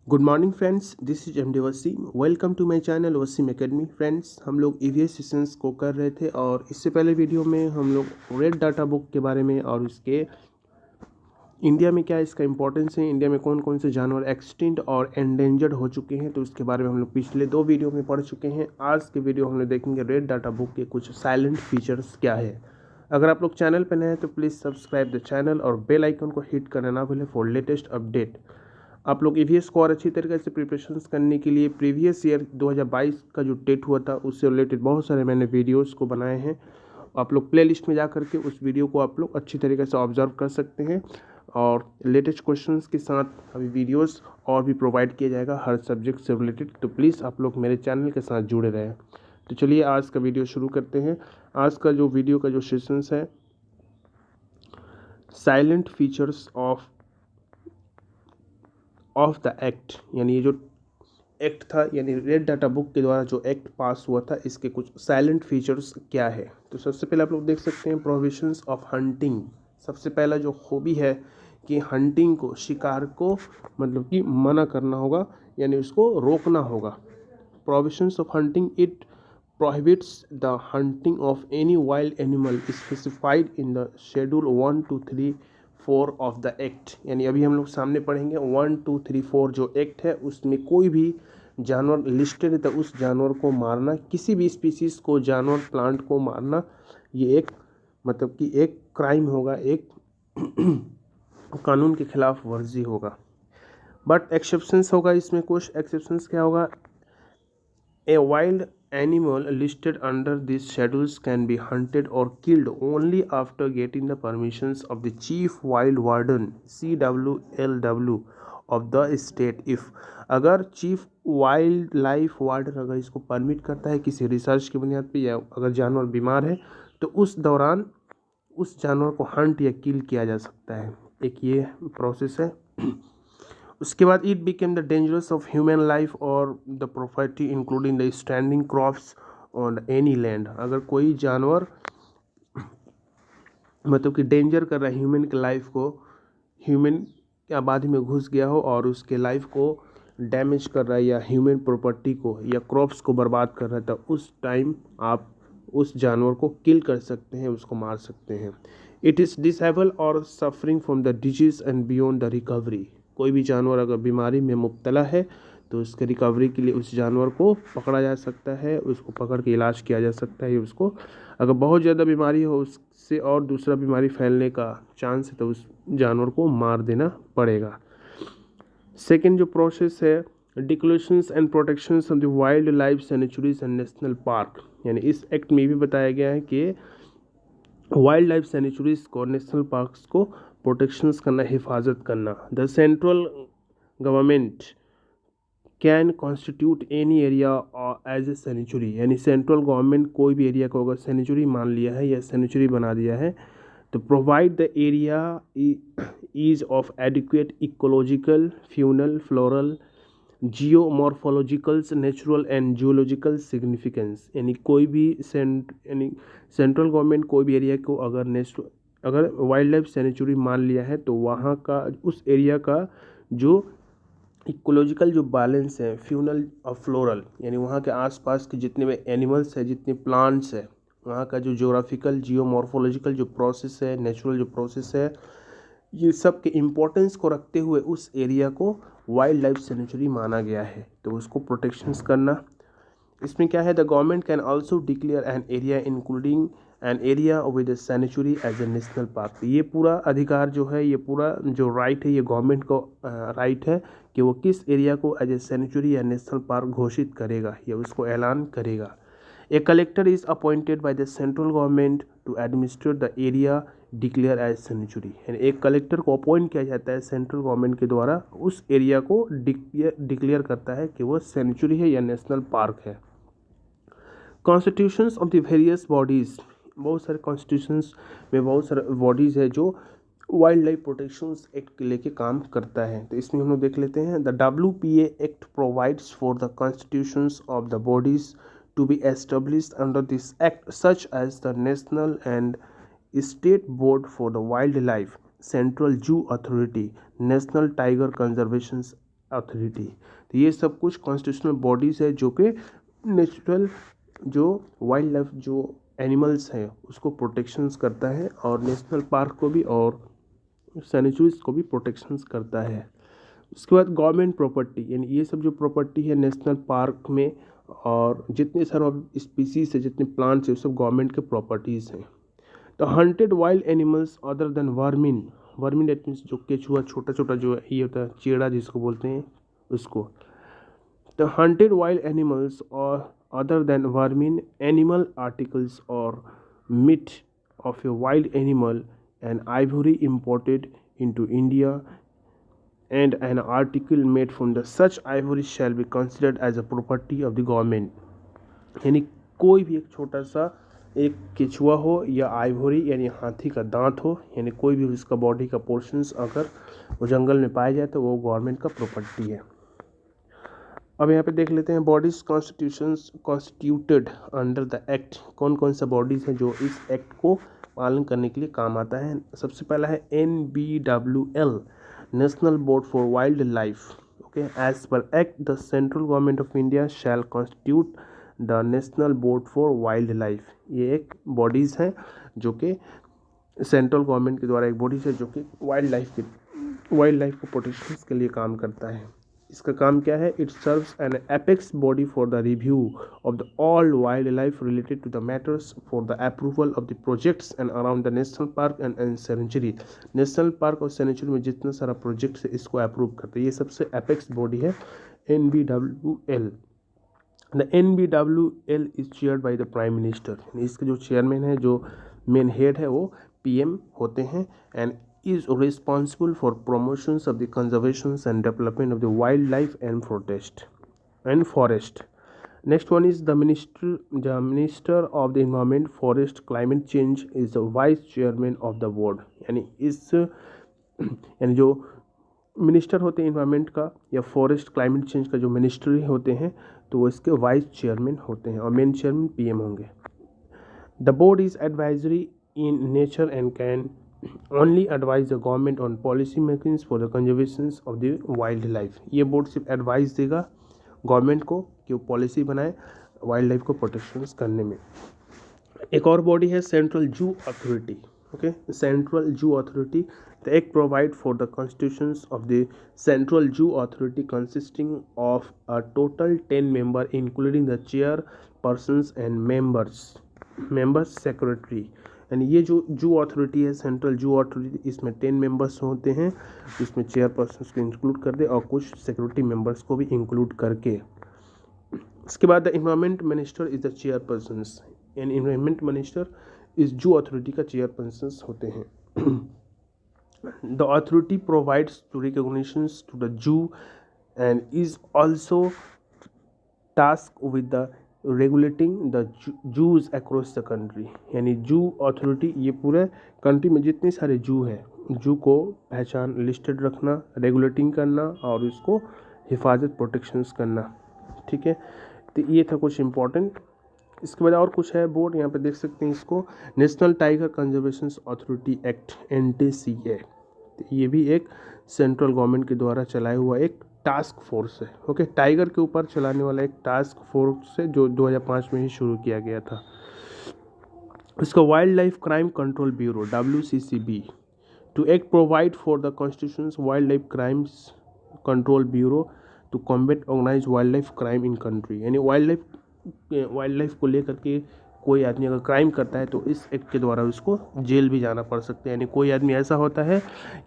Good morning friends, this is M D Wasim. Welcome to my channel Wasim Academy. Friends, हम लोग EVS sessions को कर रहे थे और इससे पहले वीडियो में हम लोग रेड डाटा बुक के बारे में और उसके इंडिया में क्या इसका इंपॉर्टेंस है, इंडिया में कौन कौन से जानवर एक्सटिंक्ट और एंडेंजर्ड हो चुके हैं, तो उसके बारे में हम लोग पिछले 2 वीडियो में पढ़ चुके हैं। आज के वीडियो हम लोग देखेंगे रेड डाटा बुक के कुछ साइलेंट फीचर्स क्या है। अगर आप लोग चैनल पर नए हैं तो प्लीज़ सब्सक्राइब द चैनल और बेल आइकन को हिट करना ना भूलें फॉर लेटेस्ट अपडेट। आप लोग ईवीएस को और अच्छी तरीके से प्रिपरेशंस करने के लिए प्रीवियस ईयर 2022 का जो टेट हुआ था उससे रिलेटेड बहुत सारे मैंने वीडियोस को बनाए हैं। आप लोग प्ले लिस्ट में जा करके उस वीडियो को आप लोग अच्छी तरीके से ऑब्जर्व कर सकते हैं और लेटेस्ट क्वेश्चंस के साथ अभी वीडियोस और भी प्रोवाइड किया जाएगा हर सब्जेक्ट से रिलेटेड। तो प्लीज़ आप लोग मेरे चैनल के साथ जुड़े रहें। तो चलिए आज का वीडियो शुरू करते हैं। आज का जो वीडियो का जो सेशंस है, salient features of the act, यानी ये जो एक्ट था, यानी रेड डाटा बुक के द्वारा जो एक्ट पास हुआ था, इसके कुछ साइलेंट फीचर्स क्या है। तो सबसे पहले आप लोग देख सकते हैं प्रोहिबिशंस ऑफ हंटिंग। सबसे पहला जो हॉबी है कि हंटिंग को, शिकार को मतलब कि मना करना होगा, यानी उसको रोकना होगा। Prohibitions of hunting, it prohibits the hunting of any wild animal specified in the schedule 1 2 3 4 of the act। यानी अभी हम लोग सामने पढ़ेंगे 1 2 3 4 जो एक्ट है उसमें कोई भी जानवर लिस्टेड है तो उस जानवर को मारना, किसी भी स्पीसीज को, जानवर प्लांट को मारना, ये एक मतलब कि एक क्राइम होगा, एक कानून के खिलाफ वर्जी होगा। बट एक्सेप्शंस होगा, इसमें कुछ एक्सेप्शंस क्या होगा। A wild animal listed under these schedules can be hunted or killed only after getting the permissions of the Chief Wild Warden (CWLW) of the state। if अगर चीफ वाइल्ड लाइफ वार्डन अगर इसको permit करता है किसी research की बुनियाद पे, या अगर जानवर बीमार है तो उस दौरान उस जानवर को हंट या किल किया जा सकता है। एक ये प्रोसेस है। उसके बाद it became the dangerous of human life और the property including the standing crops on any land. अगर कोई जानवर मतलब कि डेंजर कर रहा है ह्यूमन के लाइफ को, ह्यूमन की आबादी में घुस गया हो और उसके लाइफ को डैमेज कर रहा है, या ह्यूमन प्रॉपर्टी को या क्रॉप्स को बर्बाद कर रहा है, तो उस टाइम आप उस जानवर को किल कर सकते हैं, उसको मार सकते हैं। इट इज़ डिसेबल और suffering from the disease and beyond the recovery. कोई भी जानवर अगर बीमारी में मुब्तला है तो उसके रिकवरी के लिए उस जानवर को पकड़ा जा सकता है, उसको पकड़ के इलाज किया जा सकता है। उसको अगर बहुत ज़्यादा बीमारी हो, उससे और दूसरा बीमारी फैलने का चांस है, तो उस जानवर को मार देना पड़ेगा। सेकेंड जो प्रोसेस है, declarations and protections of the wild life sanctuaries and national park. यानी इस एक्ट में भी बताया गया है कि वाइल्ड लाइफ सेंचुरीज को, नेशनल पार्क्स को प्रोटेक्शंस करना, हिफाजत करना। The central government can constitute any area as a sanctuary. यानी सेंट्रल गवर्नमेंट कोई भी एरिया को अगर सेंचुरी मान लिया है या सेंचुरी बना दिया है तो provide the area is of adequate ecological, faunal, floral, geomorphologicals, natural and geological significance. यानी कोई भी यानी सेंट्रल गवर्नमेंट कोई भी एरिया को अगर वाइल्ड लाइफ सेंचुरी मान लिया है तो वहाँ का, उस एरिया का जो इकोलॉजिकल जो बैलेंस है, फ्यूनल और फ्लोरल, यानी वहाँ के आसपास के जितने भी एनिमल्स है, जितने प्लांट्स है, वहाँ का जो जोग्राफिकल, जियोमॉर्फोलॉजिकल जो प्रोसेस है, नेचुरल जो प्रोसेस है, ये सब के इम्पोर्टेंस को रखते हुए उस एरिया को वाइल्ड लाइफ सेंचुरी माना गया है, तो उसको प्रोटेक्शंस करना। इसमें क्या है, the government can also declare an area including an area with sanctuary as a national park. ये पूरा अधिकार जो है, ये पूरा जो राइट है, ये गवर्नमेंट को राइट है कि वो किस एरिया को एज ए सेंचुरी या नेशनल पार्क घोषित करेगा या उसको ऐलान करेगा। A collector is appointed by the central government to administer the area declare as sanctuary. यानी एक कलेक्टर को अपॉइंट किया जाता है सेंट्रल गवर्नमेंट के द्वारा, उस एरिया को डिक्लेयर करता है कि वो सेंचुरी है या नेशनल पार्क है। Constitutions of the various bodies, बहुत सारे कॉन्स्टिट्यूशंस में बहुत सारे बॉडीज़ है जो वाइल्ड लाइफ प्रोटेक्शंस एक्ट के लेके काम करता है। तो इसमें हम लोग देख लेते हैं। The WPA act provides for the constitutions of the bodies to be established under this act, such as the National and State Board for the Wildlife, Central Zoo Authority, National Tiger Conservation authority. तो ये सब कुछ constitutional bodies है जो कि natural जो wild life जो animals हैं उसको प्रोटेक्शंस करता है, और नेशनल पार्क को भी और सैनिचुरीज को भी प्रोटेक्शंस करता है। उसके बाद गवर्नमेंट प्रॉपर्टी, यानी ये सब जो प्रॉपर्टी है नेशनल पार्क में और जितने सारे स्पीसीज है, जितने प्लांट्स है, वो सब गवर्नमेंट के प्रॉपर्टीज़ हैं। The hunted wild animals other than vermin, vermin that means जो केचुआ छोटा छोटा जो ये होता है चेड़ा जिसको बोलते हैं उसको। द हंटेड वाइल्ड एनिमल्स और other than vermin animal articles और meat of a wild animal and ivory imported into India and an article made from the such ivory shall be considered as a property of the government। यानी कोई भी एक छोटा सा एक केचुआ हो या आइवरी यानी हाथी का दांत हो, यानी कोई भी उसका बॉडी का पोर्शंस अगर वो जंगल में पाया जाए तो वो गवर्नमेंट का प्रॉपर्टी है। अब यहाँ पे देख लेते हैं bodies constituted under the act, कौन कौन सा बॉडीज़ हैं जो इस एक्ट को पालन करने के लिए काम आता है। सबसे पहला है NBWL, national board for wild life. Okay, as per act the central government of India shall constitute the national board for wild life. ये एक बॉडीज़ हैं जो कि सेंट्रल गवर्नमेंट के द्वारा एक बॉडीज़ है जो कि वाइल्ड लाइफ को प्रोटेक्शन के लिए काम करता है। इसका काम क्या है? It serves an apex body for the review of the all wild life related to the matters for the approval of the projects and around the national park and sanctuary. National park और sanctuary में जितना सारा projects है इसको approve करते हैं। ये सबसे एपेक्स बॉडी है NBWL। The NBWL is chaired by the prime minister, इसके जो चेयरमैन है, जो मेन हेड है वो PM होते हैं, and is responsible for promotions of the conservations and development of the wildlife and forest. Next one is the minister of the environment, forest, climate change is the vice chairman of the board। यानी जो minister होते हैं environment का या forest climate change का जो ministry होते हैं तो वो इसके वाइस चेयरमैन होते हैं और मेन चेयरमैन PM होंगे। The board is advisory in nature and can only advise the government on policy makings for the conservation of the wildlife। ये बोर्ड सिर्फ एडवाइस देगा गवर्नमेंट को कि वो पॉलिसी बनाए वाइल्ड लाइफ को प्रोटेक्शन करने में। एक और बॉडी है central zoo authority. Okay, central zoo authority the act provide for the constitutions of the central zoo authority consisting of a total 10 member including the chair persons and members secretary. यानी ये जो zoo authority है central zoo authority, इसमें 10 members होते हैं, इसमें chair person को include कर दे और कुछ सिक्योरिटी मेंबर्स को भी इंक्लूड करके। इसके बाद the environment minister is the chair person, and environment minister इस जू अथॉरिटी का चेयर पर्सन होते हैं। The authority provides to recognitions to the zoo and is also task with the regulating the zoos across the country. यानी zoo authority ये पूरे country में जितने सारे जू हैं जू को पहचान लिस्टेड रखना, रेगुलेटिंग करना और उसको हिफाजत प्रोटेक्शंस करना। ठीक है, तो ये था कुछ इम्पोर्टेंट। इसके बाद और कुछ है बोर्ड, यहाँ पे देख सकते हैं इसको, national tiger conservation authority act NTCA। तो ये भी एक सेंट्रल गवर्नमेंट के द्वारा चलाया हुआ एक टास्क फोर्स है। ओके, टाइगर के ऊपर चलाने वाला एक टास्क फोर्स है जो 2005 में ही शुरू किया गया था। इसका wild life crime control bureau WCCB to act provide for the constitutions wild life crimes control bureau to combat organise wild life crime in country. यानी वाइल्ड लाइफ को लेकर के कोई आदमी अगर क्राइम करता है तो इस एक्ट के द्वारा उसको जेल भी जाना पड़ सकता है। यानी कोई आदमी ऐसा होता है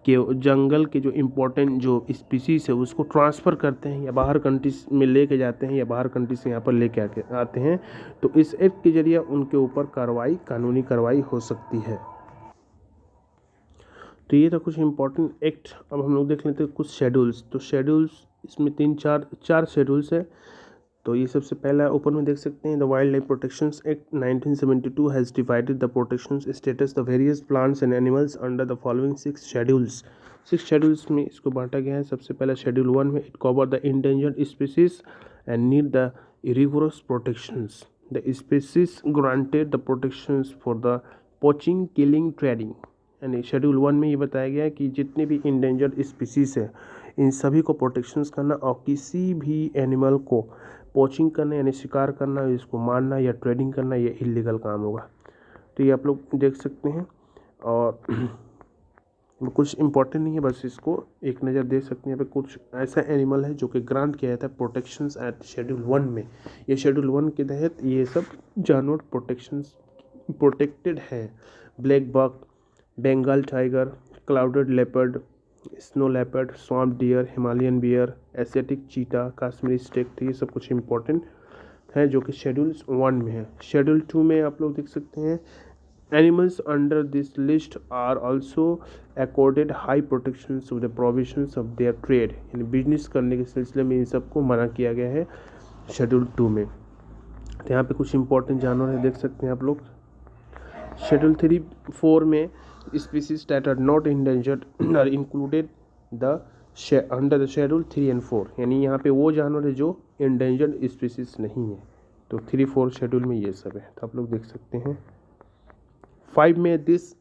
कि जंगल के जो इम्पोर्टेंट जो स्पीसीज है उसको ट्रांसफ़र करते हैं या बाहर कंट्रीज में लेके जाते हैं या बाहर कंट्री से यहाँ पर लेके आते हैं, तो इस एक्ट के जरिए उनके ऊपर कानूनी कार्रवाई हो सकती है। तो ये था कुछ इम्पोर्टेंट एक्ट। अब हम लोग देख लेते हैं कुछ शेड्यूल्स। तो शेड्यूल्स इसमें चार शेड्यूल्स है। तो ये सबसे पहला ऊपर में देख सकते हैं the wild life protections act 1972 has divided the protection status the various plants and animals under the following 6 schedules. 6 schedules में इसको बांटा गया है। सबसे पहला शेड्यूल 1 में it cover the endangered species and need the rigorous protections. The species granted the protections for the poaching, killing, trading. यानी schedule 1 में ये बताया गया है कि जितने भी इंडेंजर्ड स्पीसीज है इन सभी को प्रोटेक्शंस करना, और किसी भी एनिमल को पोचिंग करना यानी शिकार करना, इसको मारना या ट्रेडिंग करना, ये इलीगल काम होगा। तो ये आप लोग देख सकते हैं, और कुछ इंपॉर्टेंट नहीं है, बस इसको एक नज़र दे सकते हैं। यहाँ पे कुछ ऐसा एनिमल है जो कि ग्रांट किया जाता है प्रोटेक्शंस एट शेड्यूल 1 में। ये शेड्यूल 1 के तहत ये सब जानवर प्रोटेक्टेड है। Blackbuck, Bengal tiger, clouded leopard, snow leopard, swamp deer, Himalayan bear, Asiatic cheetah, Kashmiri stake. तो ये सब कुछ इंपॉर्टेंट है जो कि शेड्यूल 1 में है। शेड्यूल 2 में आप लोग देख सकते हैं, animals under this list are also accorded high protection of the provisions of their trade, यानी बिजनेस करने के सिलसिले में इन सबको मना किया गया है शेड्यूल 2 में। तो यहाँ पे कुछ इंपॉर्टेंट जानवर है, देख सकते हैं आप लोग। शेड्यूल 3-4 में species that are not endangered are included the under the schedule 3 and 4, यानी यहाँ पे वो जानवर है जो इंडेंजर्ड स्पीसीज नहीं है। तो 3-4 शेड्यूल में ये सब है, तो आप लोग देख सकते हैं। 5 में this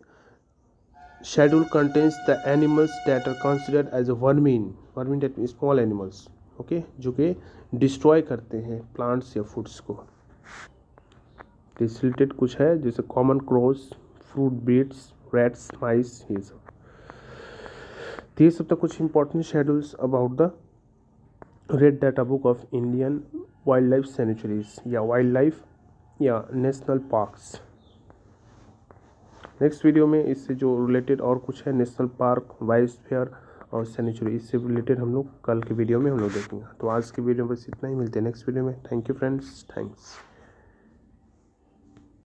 schedule contains the animals that are considered as a vermin that means small animals, okay, जो कि डिस्ट्रॉय करते हैं प्लांट्स या फूड्स को। रिलेटेड कुछ है जैसे common crows, fruit bats, rats, mice, ये सब। तो ये सब तो कुछ important schedules about the red data book of Indian wild life sanctuaries या वाइल्ड लाइफ या नेशनल पार्क्स। नेक्स्ट वीडियो में इससे जो रिलेटेड और कुछ है नेशनल पार्क, बायोस्फीयर और सेंचुरी, इससे रिलेटेड हम लोग कल के वीडियो में हम लोग देखेंगे। तो आज के वीडियो में बस इतना ही, मिलते हैं नेक्स्ट वीडियो में। Thank you friends, thanks.